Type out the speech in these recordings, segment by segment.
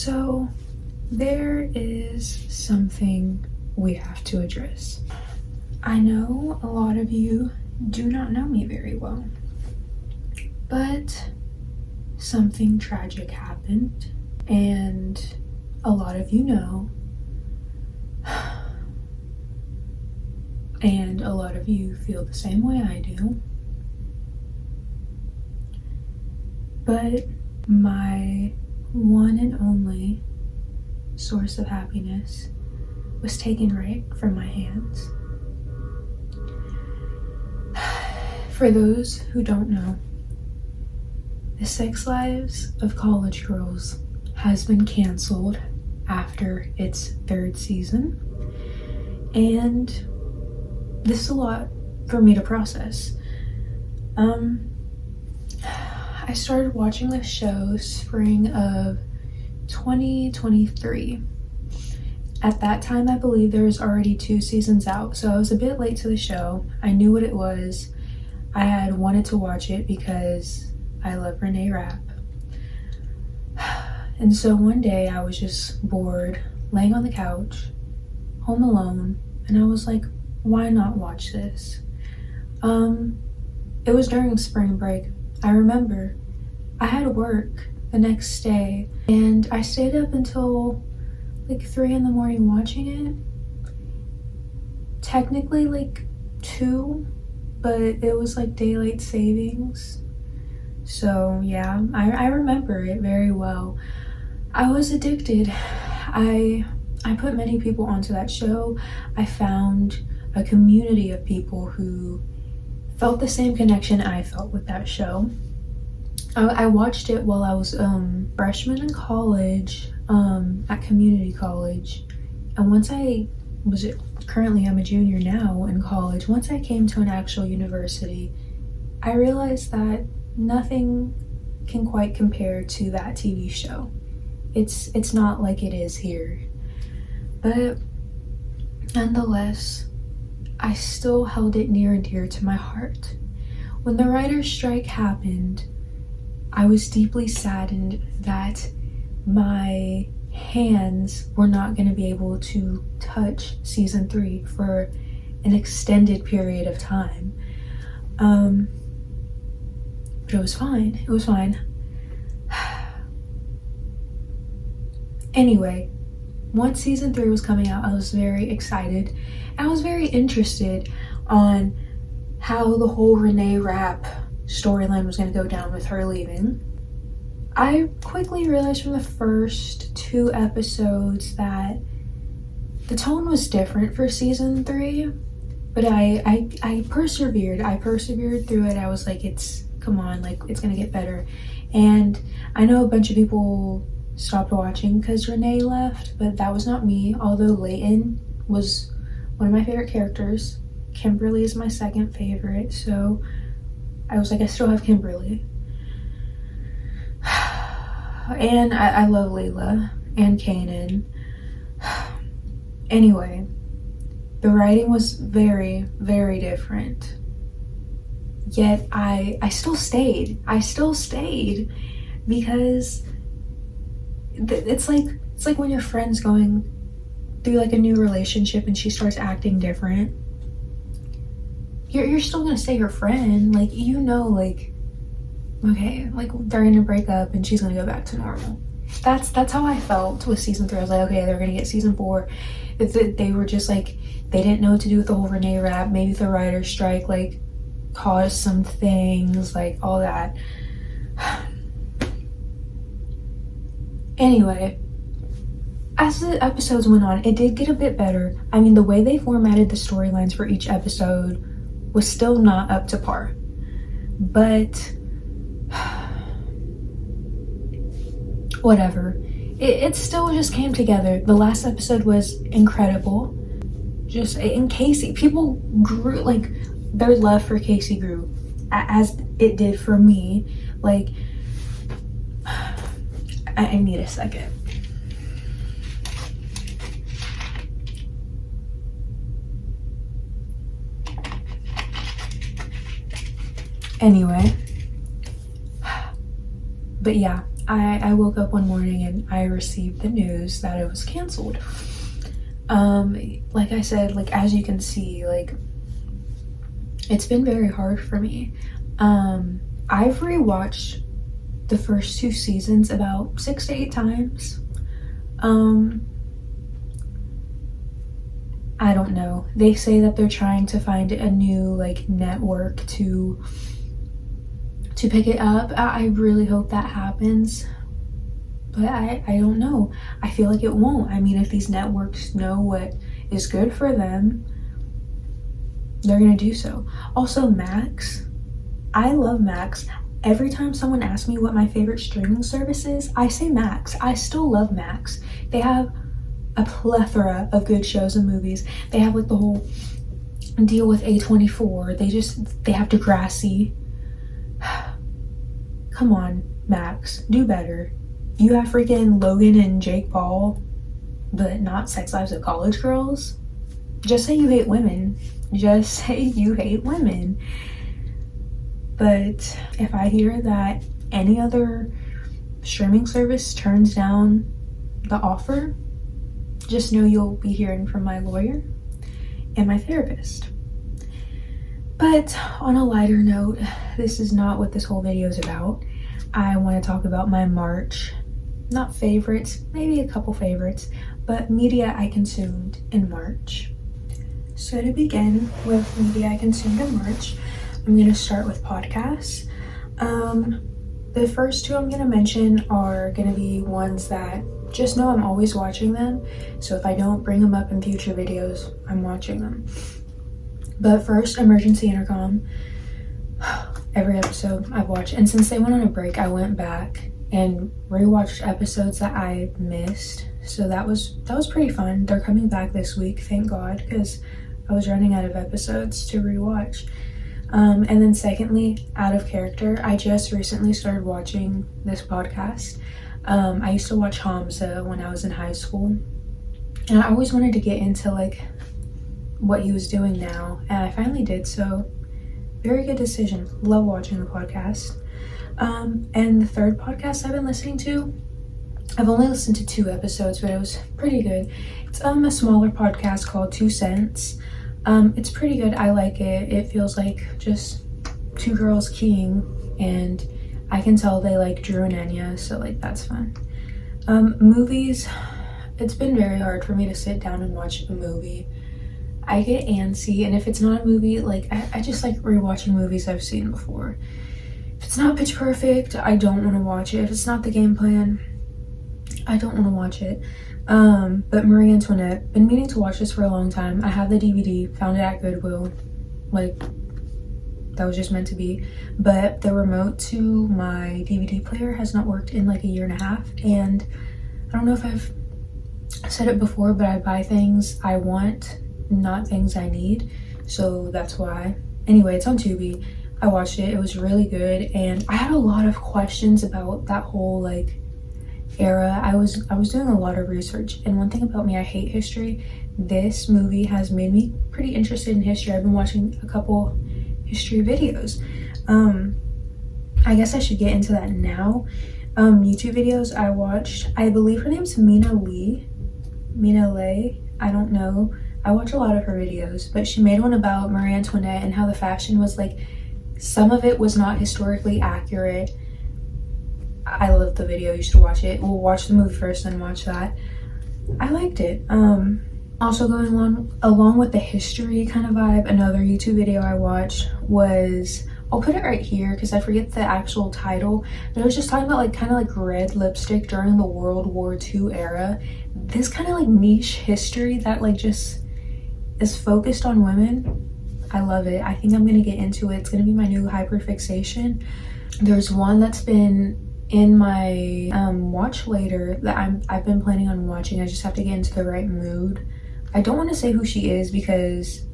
So there is something we have to address. I know a lot of you do not know me very well, but something tragic happened, and a lot of you know, and a lot of you feel the same way I do. But my one and only source of happiness was taken right from my hands. For those who don't know, The Sex Lives of College Girls has been canceled after its 3rd season, and this is a lot for me to process. I started watching this show spring of 2023. At that time, I believe there was already 2 seasons out, so I was a bit late to the show. I knew what it was. I had wanted to watch it because I love Renee Rapp. And so one day I was just bored, laying on the couch, home alone, and I was like, why not watch this? It was during spring break. I remember I had work the next day, and I stayed up until like 3 in the morning watching it. Technically like 2, but it was like daylight savings. So yeah, I remember it very well. I was addicted. I put many people onto that show. I found a community of people who felt the same connection I felt with that show. I watched it while I was freshman in college, at community college, and once currently I'm a junior now in college. Once I came to an actual university, I realized that nothing can quite compare to that TV show. It's not like it is here, but nonetheless, I still held it near and dear to my heart. When the writer's strike happened, I was deeply saddened that my hands were not going to be able to touch season 3 for an extended period of time. But it was fine. It was fine. Anyway, once season 3 was coming out, I was very excited. I was very interested on how the whole Renee Rapp storyline was going to go down with her leaving. I quickly realized from the first 2 episodes that the tone was different for season 3, but I persevered. I persevered through it. I was like, come on, like, it's gonna get better. And I know a bunch of people stopped watching because Renee left, but that was not me. Although Leighton was one of my favorite characters, Kimberly is my second favorite, so I was like, I still have Kimberly. And I love Layla and Kanan. Anyway, the writing was very, very different. Yet I still stayed. I still stayed because it's like when your friend's going through like a new relationship and she starts acting different. You're still gonna stay her friend. Like, you know, like, okay, like they're gonna break up and she's gonna go back to normal. That's how I felt with season 3. I was like, okay, they're gonna get season 4. They were just like, they didn't know what to do with the whole Renee Rapp. Maybe the writer's strike like caused some things, like all that. Anyway, as the episodes went on, it did get a bit better. I mean, the way they formatted the storylines for each episode was still not up to par, but whatever. It still just came together. The last episode was incredible. Just in Casey, people grew, like, their love for Casey grew as it did for me. Like, I need a second. Anyway, but yeah, I woke up one morning and I received the news that it was canceled. Like I said, like as you can see, like it's been very hard for me. I've rewatched the first 2 seasons about 6 to 8 times. I don't know. They say that they're trying to find a new like network to pick it up. I really hope that happens. But I don't know. I feel like it won't. I mean, if these networks know what is good for them, they're gonna do so. Also, Max. I love Max. Every time someone asks me what my favorite streaming service is, I say Max. I still love Max. They have a plethora of good shows and movies. They have like the whole deal with A24. They have Degrassi. Come on, Max, do better. You have freaking Logan and Jake Paul, but not Sex Lives of College Girls. Just say you hate women. Just say you hate women. But if I hear that any other streaming service turns down the offer, just know you'll be hearing from my lawyer and my therapist. But on a lighter note, this is not what this whole video is about. I want to talk about my March, not favorites, maybe a couple favorites, but media I consumed in March. So to begin with media I consumed in March, I'm going to start with podcasts. The first 2 I'm going to mention are going to be ones that just know I'm always watching them. So if I don't bring them up in future videos, I'm watching them. But first, Emergency Intercom. Every episode I've watched. And since they went on a break, I went back and rewatched episodes that I missed. So that was pretty fun. They're coming back this week, thank God, because I was running out of episodes to rewatch. And then secondly, Out of Character. I just recently started watching this podcast. I used to watch Hamza when I was in high school. And I always wanted to get into like what he was doing now. And I finally did, so very good decision. Love watching the podcast. And the third podcast I've been listening to, I've only listened to 2 episodes, but it was pretty good. It's a smaller podcast called 2 Cents. It's pretty good. I like it. It feels like just 2 girls keying, and I can tell they like Drew and Enya, so like that's fun. Movies, it's been very hard for me to sit down and watch a movie. I get antsy, and if it's not a movie, like I just like rewatching movies I've seen before. If it's not Pitch Perfect, I don't want to watch it. If it's not The Game Plan, I don't want to watch it. But Marie Antoinette, been meaning to watch this for a long time. I have the DVD, found it at Goodwill, like that was just meant to be. But the remote to my DVD player has not worked in like a 1.5 years, and I don't know if I've said it before, but I buy things I want, not things I need, so that's why. Anyway, it's on Tubi. I watched it. It was really good, and I had a lot of questions about that whole like era. I was doing a lot of research, and one thing about me, I hate history. This movie has made me pretty interested in history. I've been watching a couple history videos. I guess I should get into that now. YouTube videos I watched, I believe her name's Mina Lei, I don't know. I watch a lot of her videos, but she made one about Marie Antoinette and how the fashion was like, some of it was not historically accurate. I love the video, you should watch it. We'll watch the movie first, then watch that. I liked it. Also going along with the history kind of vibe, another YouTube video I watched was, I'll put it right here because I forget the actual title, but it was just talking about like kind of like red lipstick during the World War II era. This kind of like niche history that like just is focused on women. I love it. I think I'm gonna get into it. It's gonna be my new hyperfixation. There's one that's been in my watch later that I've been planning on watching. I just have to get into the right mood. I don't want to say who she is because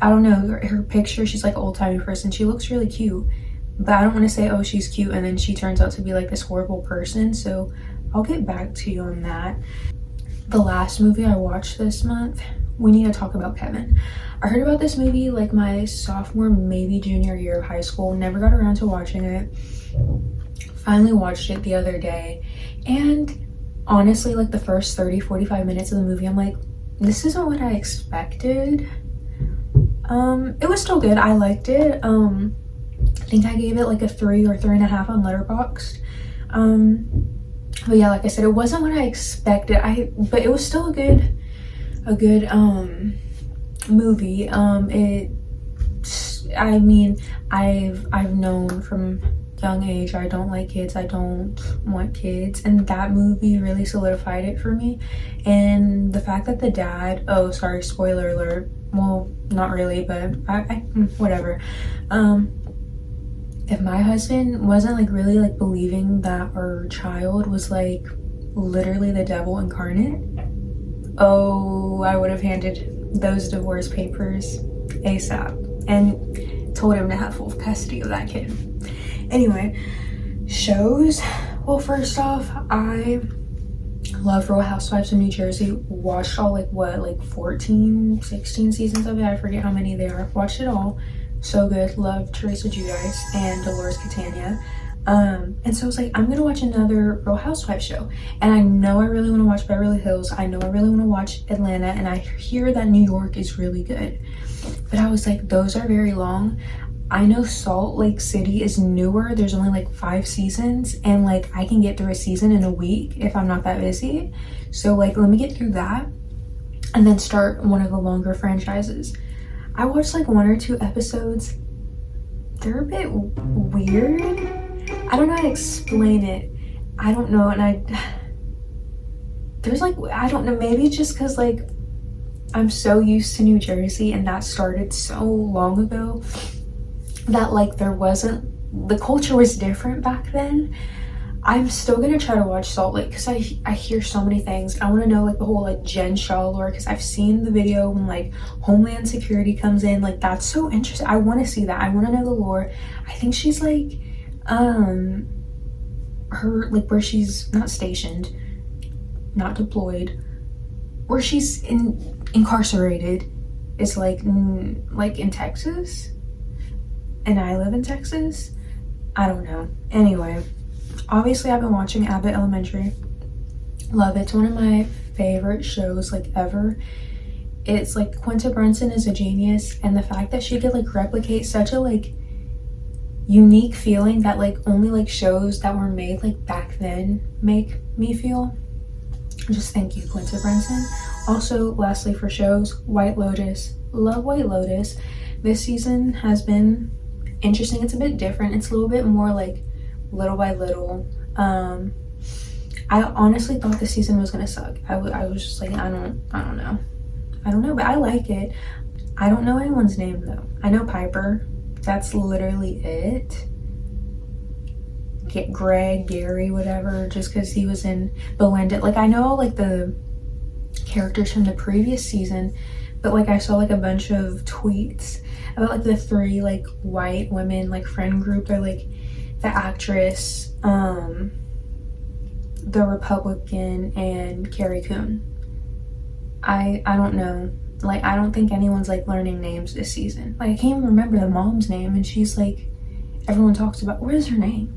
I don't know, her picture, she's like an old-timey person. She looks really cute, but I don't want to say, oh, she's cute, and then she turns out to be like this horrible person. So I'll get back to you on that. The last movie I watched this month we need to talk about Kevin. I heard about this movie like my sophomore, maybe junior year of high school. Never got around to watching it. Finally watched it the other day. And honestly, like the first 30-45 minutes of the movie, I'm like, this isn't what I expected. It was still good. I liked it. I think I gave it like a 3 or 3.5 on Letterboxd. But yeah, like I said, it wasn't what I expected. But it was still a good movie. I mean, I've known from young age I don't like kids, I don't want kids, and that movie really solidified it for me. And the fact that the dad, oh sorry, spoiler alert, well not really, but I whatever, if my husband wasn't like really like believing that our child was like literally the devil incarnate, oh, I would have handed those divorce papers ASAP and told him to have full custody of that kid. Anyway, shows. Well, first off, I love Real Housewives of New Jersey. Watched all like 14, 16 seasons of it. I forget how many there are. Watched it all. So good. Love Teresa Giudice and Dolores Catania. And so I was like, I'm gonna watch another Real Housewives show. And I know I really want to watch Beverly Hills. I know I really want to watch Atlanta, and I hear that New York is really good. But I was like, those are very long. I know Salt Lake City is newer. There's only like 5 seasons, and like I can get through a season in a week if I'm not that busy. So like, let me get through that and then start one of the longer franchises. I watched like 1 or 2 episodes. They're a bit weird. I don't know how to explain it. I don't know. And there's like, I don't know, maybe just because like I'm so used to New Jersey and that started so long ago that like the culture was different back then. I'm still gonna try to watch Salt Lake because I hear so many things. I want to know like the whole like Jen Shaw lore, because I've seen the video when like Homeland Security comes in. Like that's so interesting. I want to see that. I want to know the lore. I think she's like her like where she's not stationed, not deployed, where she's incarcerated is like in Texas, and I live in Texas. I don't know. Anyway, obviously I've been watching Abbott Elementary. Love it. It's one of my favorite shows like ever. It's like Quinta Brunson is a genius, and the fact that she could like replicate such a like unique feeling that like only like shows that were made like back then make me feel. Just thank you, Quinta Brunson. Also, lastly for shows, White Lotus. Love White Lotus. This season has been interesting. It's a bit different. It's a little bit more like little by little. I honestly thought this season was gonna suck. I was just like, I don't know, but I like it. I don't know anyone's name though. I know Piper. That's literally it. Get Greg, Gary, whatever, just because he was in Belinda. Like I know like the characters from the previous season, but like I saw like a bunch of tweets about like the 3 like white women like friend group. They're like the actress, the Republican, and Carrie Coon. I don't know. Like I don't think anyone's like learning names this season. Like I can't even remember the mom's name, and she's like, everyone talks about, what is her name?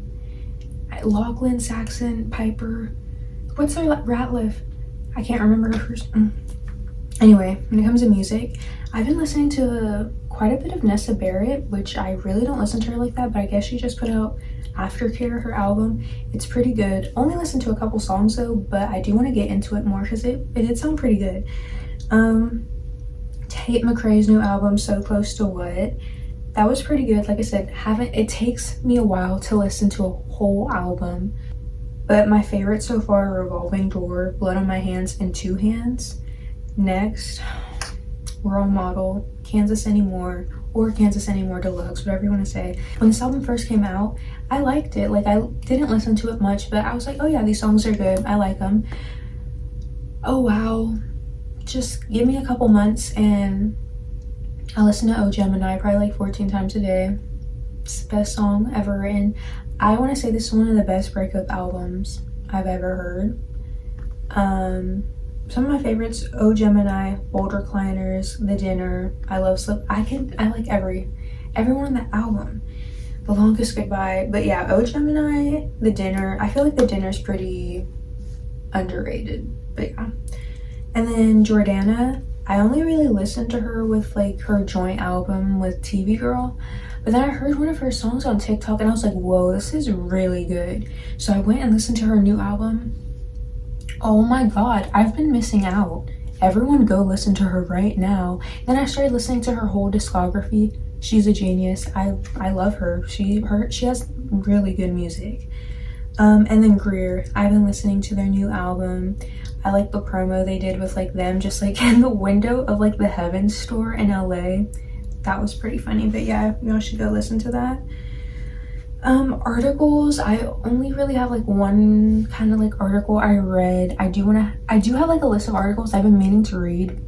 Lachlan, Saxon, Piper. What's her Ratliff? I can't remember her first. Anyway, when it comes to music, I've been listening to quite a bit of Nessa Barrett, which I really don't listen to her like that, but I guess she just put out Aftercare, her album. It's pretty good. Only listened to a couple songs though, but I do want to get into it more because it did sound pretty good. Tate McRae's new album, So Close to What, that was pretty good. Like I said, it takes me a while to listen to a whole album, but my favorite so far are Revolving Door, Blood on My Hands, and Two Hands. Next, Role Model, Kansas Anymore, or Kansas Anymore Deluxe, whatever you want to say. When this album first came out, I liked it. Like I didn't listen to it much, but I was like, oh yeah, these songs are good. I like them. Oh wow. Just give me a couple months and I listen to Oh Gemini probably like 14 times a day. It's the best song ever written. I want to say this is one of the best breakup albums I've ever heard. some of my favorites: O Gemini, Bold Recliners, The Dinner. I love Slip. I like everyone on that album. The Longest Goodbye. But yeah, O Gemini, The Dinner. I feel like The Dinner's pretty underrated. But yeah. And then Jordana, I only really listened to her with like her joint album with TV Girl. But then I heard one of her songs on TikTok and I was like, whoa, this is really good. So I went and listened to her new album. Oh my god, I've been missing out. Everyone go listen to her right now. Then I started listening to her whole discography. She's a genius. I love her. She has really good music. And then Greer, I've been listening to their new album. I like the promo they did with like them just like in the window of like the Heaven store in LA. That was pretty funny. But yeah, y'all should go listen to that. Articles, I only really have like one kind of like article I read. I do have like a list of articles I've been meaning to read,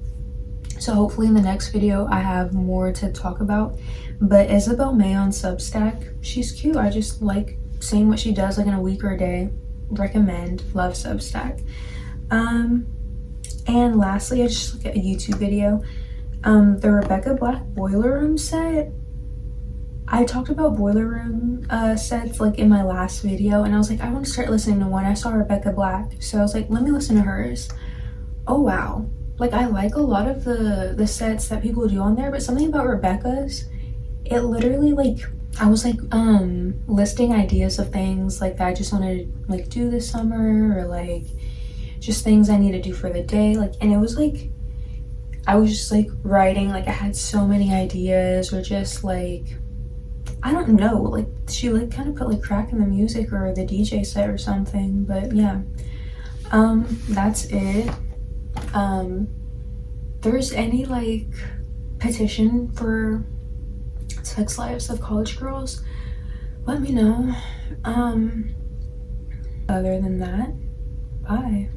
so hopefully in the next video I have more to talk about. But Isabel May on Substack, she's cute. I just like seeing what she does like in a week or a day. Recommend. Love Substack. And lastly, I just looked at a YouTube video, the Rebecca Black Boiler Room set. I talked about Boiler Room sets like in my last video, and I was like, I want to start listening to one. I saw Rebecca Black, so I was like, let me listen to hers. Oh wow, like I like a lot of the sets that people do on there, but something about Rebecca's, it literally like, I was like listing ideas of things like that I just want to like do this summer, or like just things I need to do for the day, like, and it was like I was just like writing, like I had so many ideas, or just like, I don't know, like she like kind of put like crack in the music or the DJ set or something. But yeah, that's it. There's any like petition for sex lives of college girls, let me know. Other than that, bye.